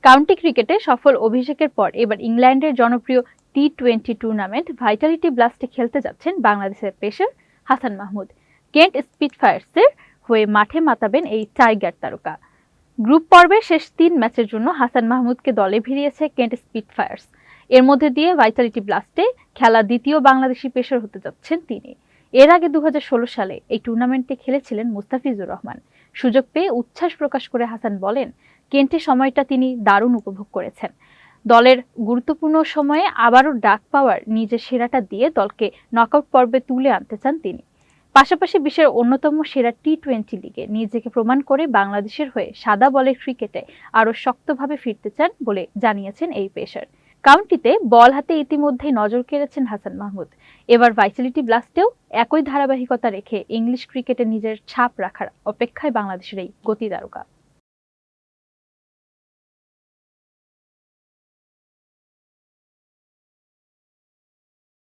County ক্রিকেটে সফল অভিষেকের পর এবার ইংল্যান্ডের জনপ্রিয় টি-20 টুর্নামেন্ট ভাইটালিটি ব্লাস্টে খেলতে যাচ্ছেন বাংলাদেশের পেসার হাসান মাহমুদ। কেন্ট স্পিটফায়ার্সের হয়ে মাঠে মাতাবেন এই টাইগার তারকা। গ্রুপ পর্বের শেষ ৩ ম্যাচের জন্য হাসান মাহমুদকে দলে ভিড়িয়েছে কেন্ট স্পিটফায়ার্স। এর মধ্যে দিয়ে ভাইটালিটি ব্লাস্টে খেলা দ্বিতীয় বাংলাদেশি পেসার হতে যাচ্ছেন তিনি। এর আগে 2016 সালে এই টুর্নামেন্টে খেলেছিলেন মুস্তাফিজুর রহমান। সুযোগ পেয়ে উচ্ছ্বাস প্রকাশ করে হাসান বলেন, কেন্টে সময়টা তিনি দারুণ উপভোগ করেছেন। দলের গুরুত্বপূর্ণ সময়ে আবারও ডাক পাওয়ার নিজের সেরাটা দিয়ে দলকে নকআউট পর্বে তুলে আনতে চান তিনি। পাশাপাশি বিশ্বের অন্যতম সেরা টি-20 লিগে নিজেকে প্রমাণ করে বাংলাদেশের হয়ে সাদা বলের ক্রিকেটে আরও শক্তভাবে ফিরতে চান বলে জানিয়েছেন এই পেসার। কাউন্টিতে বল হাতে ইতিমধ্যেই নজর কেড়েছেন হাসান মাহমুদ। এবার ভাইটালিটি ব্লাস্টেও একই ধারাবাহিকতা রেখে ইংলিশ ক্রিকেটে নিজের ছাপ রাখার অপেক্ষায় বাংলাদেশের এই গতি তারকা।